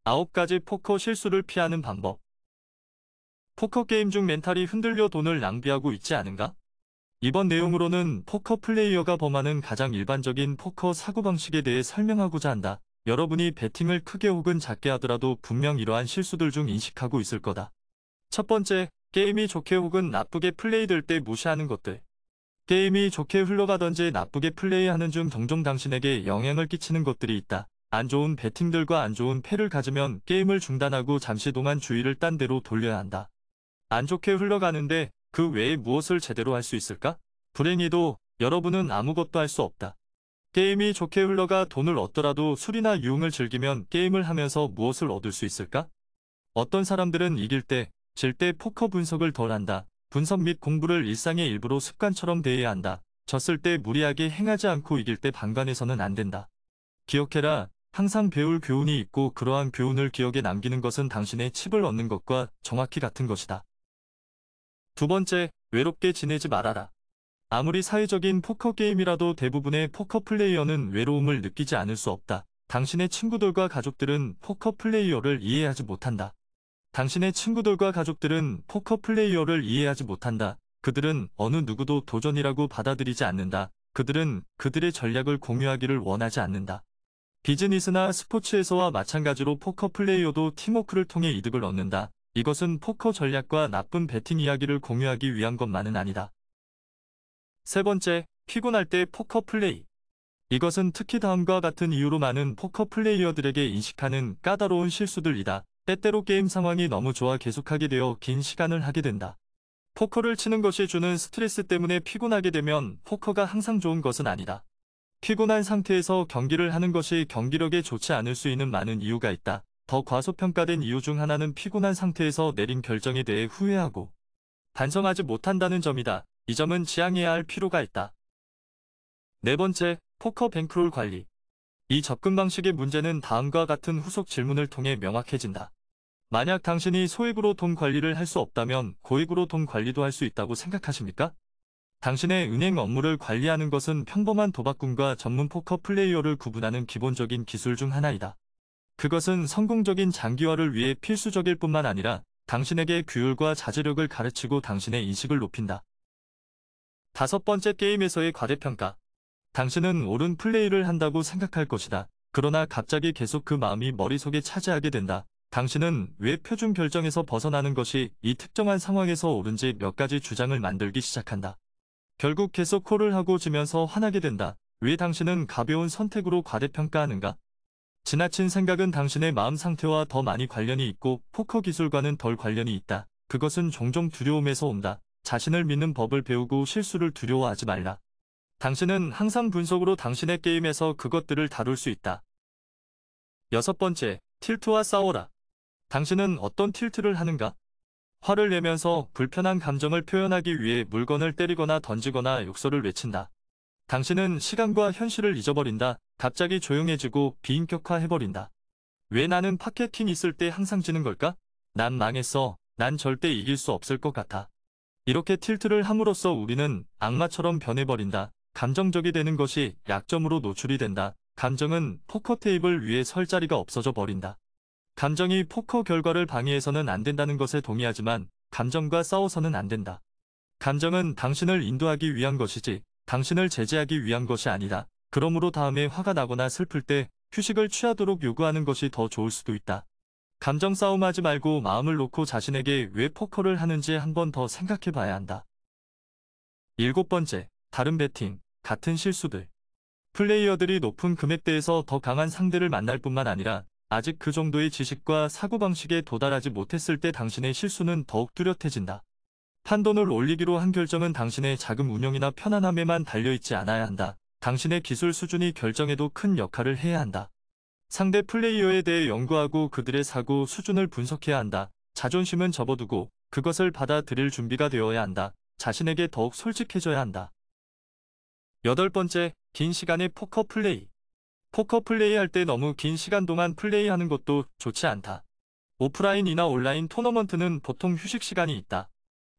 9가지 포커 실수를 피하는 방법. 포커 게임 중 멘탈이 흔들려 돈을 낭비하고 있지 않은가? 이번 내용으로는 포커 플레이어가 범하는 가장 일반적인 포커 사고방식에 대해 설명하고자 한다. 여러분이 베팅을 크게 혹은 작게 하더라도 분명 이러한 실수들 중 인식하고 있을 거다. 첫 번째, 게임이 좋게 혹은 나쁘게 플레이될 때 무시하는 것들. 게임이 좋게 흘러가던지 나쁘게 플레이하는 중 종종 당신에게 영향을 끼치는 것들이 있다. 안 좋은 베팅들과 안 좋은 패를 가지면 게임을 중단하고 잠시 동안 주의를 딴 데로 돌려야 한다. 안 좋게 흘러가는데 그 외에 무엇을 제대로 할 수 있을까? 불행히도 여러분은 아무것도 할 수 없다. 게임이 좋게 흘러가 돈을 얻더라도 술이나 유흥을 즐기면 게임을 하면서 무엇을 얻을 수 있을까? 어떤 사람들은 이길 때, 질 때 포커 분석을 덜 한다. 분석 및 공부를 일상의 일부로 습관처럼 대해야 한다. 졌을 때 무리하게 행하지 않고 이길 때 방관해서는 안 된다. 기억해라. 항상 배울 교훈이 있고 그러한 교훈을 기억에 남기는 것은 당신의 칩을 얻는 것과 정확히 같은 것이다. 두 번째, 외롭게 지내지 말아라. 아무리 사회적인 포커 게임이라도 대부분의 포커 플레이어는 외로움을 느끼지 않을 수 없다. 당신의 친구들과 가족들은 포커 플레이어를 이해하지 못한다. 당신의 친구들과 가족들은 포커 플레이어를 이해하지 못한다. 그들은 어느 누구도 도전이라고 받아들이지 않는다. 그들은 그들의 전략을 공유하기를 원하지 않는다. 비즈니스나 스포츠에서와 마찬가지로 포커 플레이어도 팀워크를 통해 이득을 얻는다. 이것은 포커 전략과 나쁜 베팅 이야기를 공유하기 위한 것만은 아니다. 세 번째, 피곤할 때 포커 플레이. 이것은 특히 다음과 같은 이유로 많은 포커 플레이어들에게 인식하는 까다로운 실수들이다. 때때로 게임 상황이 너무 좋아 계속하게 되어 긴 시간을 하게 된다. 포커를 치는 것이 주는 스트레스 때문에 피곤하게 되면 포커가 항상 좋은 것은 아니다. 피곤한 상태에서 경기를 하는 것이 경기력에 좋지 않을 수 있는 많은 이유가 있다. 더 과소평가된 이유 중 하나는 피곤한 상태에서 내린 결정에 대해 후회하고 반성하지 못한다는 점이다. 이 점은 지양해야 할 필요가 있다. 네 번째, 포커 뱅크롤 관리. 이 접근 방식의 문제는 다음과 같은 후속 질문을 통해 명확해진다. 만약 당신이 소액으로 돈 관리를 할 수 없다면 고액으로 돈 관리도 할 수 있다고 생각하십니까? 당신의 은행 업무를 관리하는 것은 평범한 도박꾼과 전문 포커 플레이어를 구분하는 기본적인 기술 중 하나이다. 그것은 성공적인 장기화를 위해 필수적일 뿐만 아니라 당신에게 규율과 자제력을 가르치고 당신의 인식을 높인다. 다섯 번째, 게임에서의 과대평가. 당신은 옳은 플레이를 한다고 생각할 것이다. 그러나 갑자기 계속 그 마음이 머릿속에 차지하게 된다. 당신은 왜 표준 결정에서 벗어나는 것이 이 특정한 상황에서 옳은지 몇 가지 주장을 만들기 시작한다. 결국 계속 콜을 하고 지면서 화나게 된다. 왜 당신은 가벼운 선택으로 과대평가하는가? 지나친 생각은 당신의 마음 상태와 더 많이 관련이 있고 포커 기술과는 덜 관련이 있다. 그것은 종종 두려움에서 온다. 자신을 믿는 법을 배우고 실수를 두려워하지 말라. 당신은 항상 분석으로 당신의 게임에서 그것들을 다룰 수 있다. 여섯 번째, 틸트와 싸워라. 당신은 어떤 틸트를 하는가? 화를 내면서 불편한 감정을 표현하기 위해 물건을 때리거나 던지거나 욕설을 외친다. 당신은 시간과 현실을 잊어버린다. 갑자기 조용해지고 비인격화해버린다. 왜 나는 파케팅 있을 때 항상 지는 걸까? 난 망했어. 난 절대 이길 수 없을 것 같아. 이렇게 틸트를 함으로써 우리는 악마처럼 변해버린다. 감정적이 되는 것이 약점으로 노출이 된다. 감정은 포커 테이블 위에 설 자리가 없어져 버린다. 감정이 포커 결과를 방해해서는 안 된다는 것에 동의하지만 감정과 싸워서는 안 된다. 감정은 당신을 인도하기 위한 것이지 당신을 제재하기 위한 것이 아니다. 그러므로 다음에 화가 나거나 슬플 때 휴식을 취하도록 요구하는 것이 더 좋을 수도 있다. 감정 싸움하지 말고 마음을 놓고 자신에게 왜 포커를 하는지 한 번 더 생각해 봐야 한다. 일곱 번째, 다른 베팅, 같은 실수들. 플레이어들이 높은 금액대에서 더 강한 상대를 만날 뿐만 아니라 아직 그 정도의 지식과 사고방식에 도달하지 못했을 때 당신의 실수는 더욱 뚜렷해진다. 판돈을 올리기로 한 결정은 당신의 자금 운용이나 편안함에만 달려있지 않아야 한다. 당신의 기술 수준이 결정에도 큰 역할을 해야 한다. 상대 플레이어에 대해 연구하고 그들의 사고 수준을 분석해야 한다. 자존심은 접어두고 그것을 받아들일 준비가 되어야 한다. 자신에게 더욱 솔직해져야 한다. 여덟 번째, 긴 시간의 포커 플레이. 포커 플레이할 때 너무 긴 시간 동안 플레이하는 것도 좋지 않다. 오프라인이나 온라인 토너먼트는 보통 휴식 시간이 있다.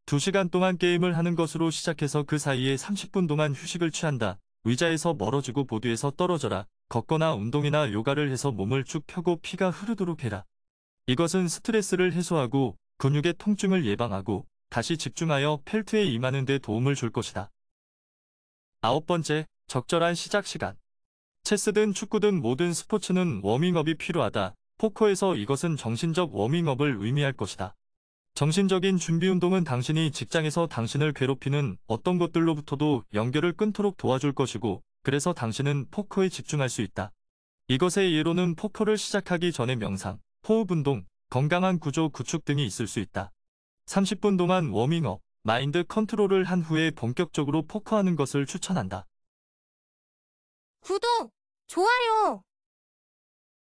2시간 동안 게임을 하는 것으로 시작해서 그 사이에 30분 동안 휴식을 취한다. 의자에서 멀어지고 보드에서 떨어져라. 걷거나 운동이나 요가를 해서 몸을 쭉 펴고 피가 흐르도록 해라. 이것은 스트레스를 해소하고 근육의 통증을 예방하고 다시 집중하여 펠트에 임하는 데 도움을 줄 것이다. 9번째, 적절한 시작 시간. 체스든 축구든 모든 스포츠는 워밍업이 필요하다. 포커에서 이것은 정신적 워밍업을 의미할 것이다. 정신적인 준비 운동은 당신이 직장에서 당신을 괴롭히는 어떤 것들로부터도 연결을 끊도록 도와줄 것이고, 그래서 당신은 포커에 집중할 수 있다. 이것의 예로는 포커를 시작하기 전에 명상, 호흡 운동, 건강한 구조 구축 등이 있을 수 있다. 30분 동안 워밍업, 마인드 컨트롤을 한 후에 본격적으로 포커하는 것을 추천한다. 구독, 좋아요.